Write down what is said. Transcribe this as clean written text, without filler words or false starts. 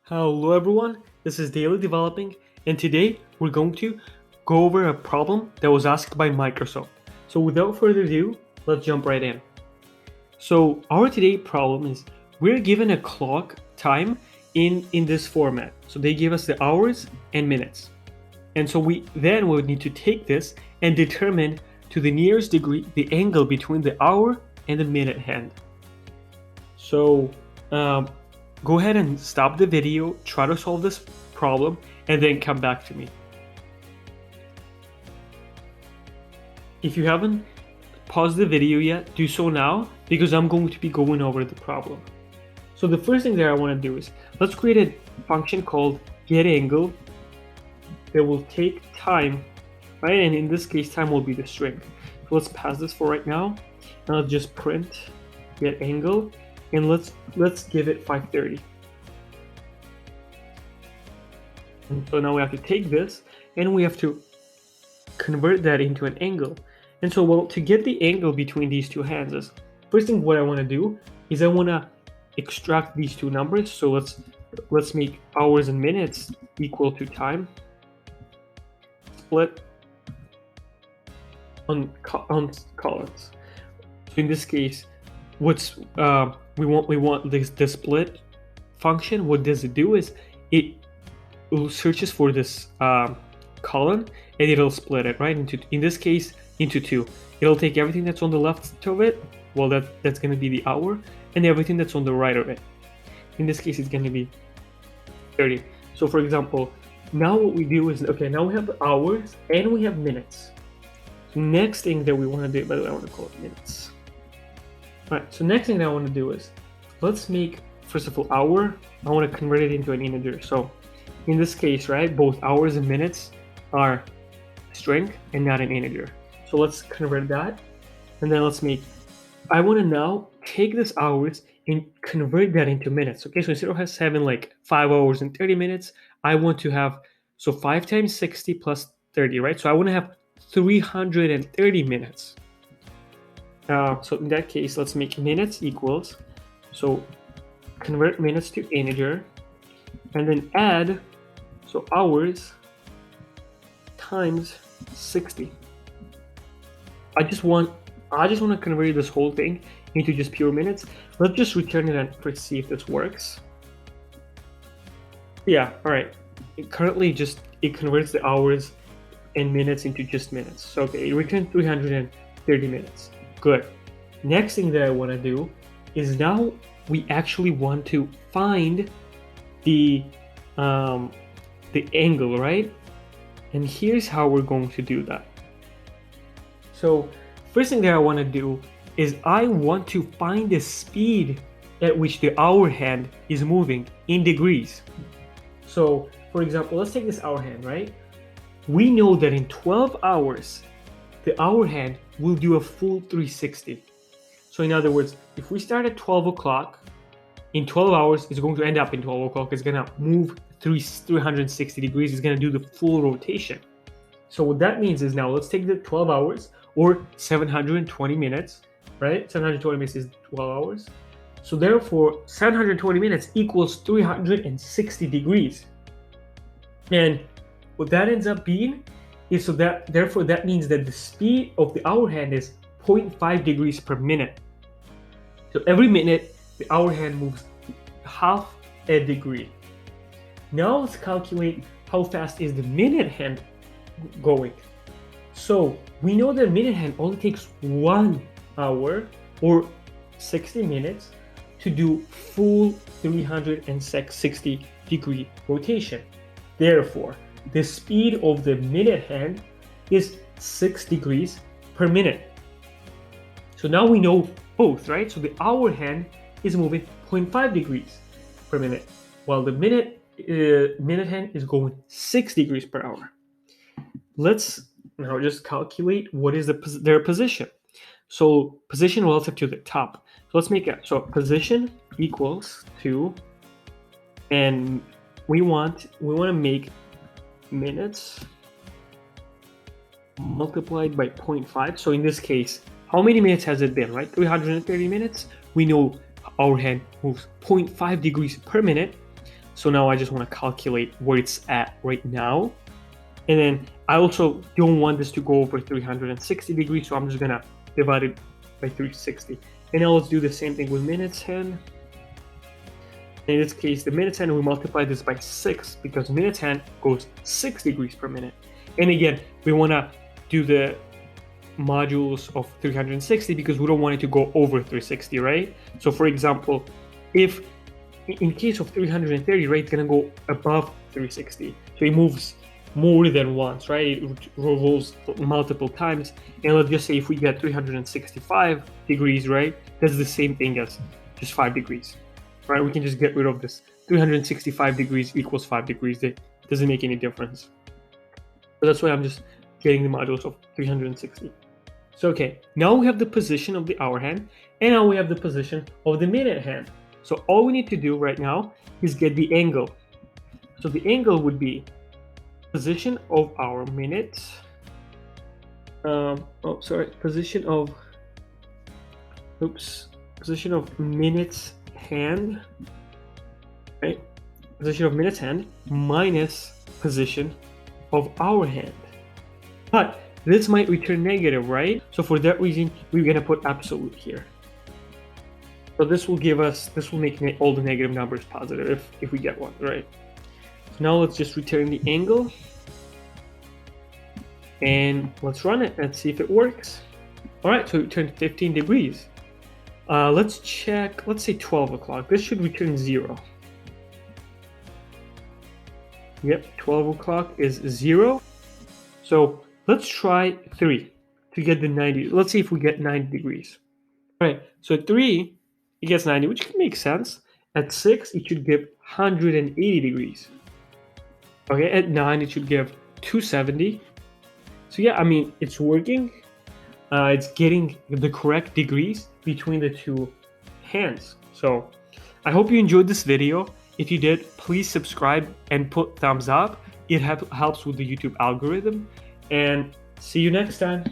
Hello everyone, this is Daily Developing, and today we're going to go over a problem that was asked by Microsoft. So without further ado, let's jump right in. So our today problem is we're given a clock time in this format. So they give us the hours and minutes. And so we then would need to take this and determine to the nearest degree the angle between the hour and the minute hand. So go ahead and stop the video, try to solve this problem, and then come back to me. If you haven't paused the video yet, do so now because I'm going to be going over the problem. So the first thing that I want to do is let's create a function called getAngle that will take time, right? And in this case, time will be the string. So let's pass this for right now, and I'll just print getAngle. And let's give it 530. And so now we have to take this and we have to convert that into an angle. And so, well, to get the angle between these two hands is first thing what I want to do is I want to extract these two numbers. So let's make hours and minutes equal to time. Split on columns. So in this case, what's we want this split function. What does it do is it searches for this column and it'll split it right into, in this case, into two. It'll take everything that's on the left of it, well that's going to be the hour, and everything that's on the right of it. In this case it's going to be 30. So for example, now what we do is, okay, now we have hours and we have minutes. So next thing that we want to do, by the way, I want to call it minutes. Alright, so next thing that I want to do is, let's make, first of all, hour, I want to convert it into an integer. So in this case, right, both hours and minutes are string and not an integer. So let's convert that. And then let's make, I want to now take this hours and convert that into minutes. Okay, so instead of having like 5 hours and 30 minutes, I want to have, so 5 times 60 plus 30, right? So I want to have 330 minutes. So in that case, let's make minutes equals, so convert minutes to integer, and then add, so hours times 60. I just want to convert this whole thing into just pure minutes. Let's just return it and first see if this works. Yeah, all right. It currently it converts the hours and minutes into just minutes. So okay, it returned 330 minutes. Good. Next thing that I want to do is now we actually want to find the angle, right? And here's how we're going to do that. So first thing that I want to do is I want to find the speed at which the hour hand is moving in degrees. So for example, let's take this hour hand, right? We know that in 12 hours, the hour hand will do a full 360. So in other words, if we start at 12 o'clock, in 12 hours, it's going to end up in 12 o'clock. It's going to move 360 degrees. It's going to do the full rotation. So what that means is, now let's take the 12 hours or 720 minutes, right? 720 minutes is 12 hours. So therefore, 720 minutes equals 360 degrees. And what that ends up being is, so that therefore that means that the speed of the hour hand is 0.5 degrees per minute. So every minute the hour hand moves half a degree. Now let's calculate how fast is the minute hand going. So we know that minute hand only takes 1 hour or 60 minutes to do full 360 degree rotation. Therefore, the speed of the minute hand is 6 degrees per minute. So now we know both, right? So the hour hand is moving 0.5 degrees per minute, while the minute hand is going 6 degrees per hour. Let's now just calculate what is their position. So position relative to the top. So let's make it, so position equals to, and we want to make minutes multiplied by 0.5. So in this case, how many minutes has it been, right? 330 minutes. We know our hand moves 0.5 degrees per minute. So now I just want to calculate where it's at right now. And then I also don't want this to go over 360 degrees, so I'm just gonna divide it by 360. And now let's do the same thing with minutes hand. In this case, the minutes hand, we multiply this by 6 because minutes hand goes 6 degrees per minute. And again, we want to do the modules of 360 because we don't want it to go over 360, right? So for example, if in case of 330, right, it's gonna go above 360. So it moves more than once, right? It revolves multiple times. And let's just say if we get 365 degrees, right, that's the same thing as just 5 degrees, right? We can just get rid of this. 365 degrees equals 5 degrees. That doesn't make any difference. So that's why I'm just getting the modules of 360. So okay, now we have the position of the hour hand, and now we have the position of the minute hand. So all we need to do right now is get the angle. So the angle would be position of our minutes. Position of minutes hand, right? Position of minutes hand minus position of our hand. But this might return negative, right? So for that reason, we're gonna put absolute here. So this will make all the negative numbers positive if we get one, right? So now let's just return the angle. And let's run it and see if it works. All right, so it turned 15 degrees. Let's check, let's say 12 o'clock. This should return 0. Yep, 12 o'clock is 0. So let's try 3 to get the 90. Let's see if we get 90 degrees. All right, so at 3, it gets 90, which can make sense. At 6, it should give 180 degrees. Okay, at 9, it should give 270. So yeah, I mean, it's working. It's getting the correct degrees between the two hands. So I hope you enjoyed this video. If you did, please subscribe and put thumbs up. It helps with the YouTube algorithm. And see you next time.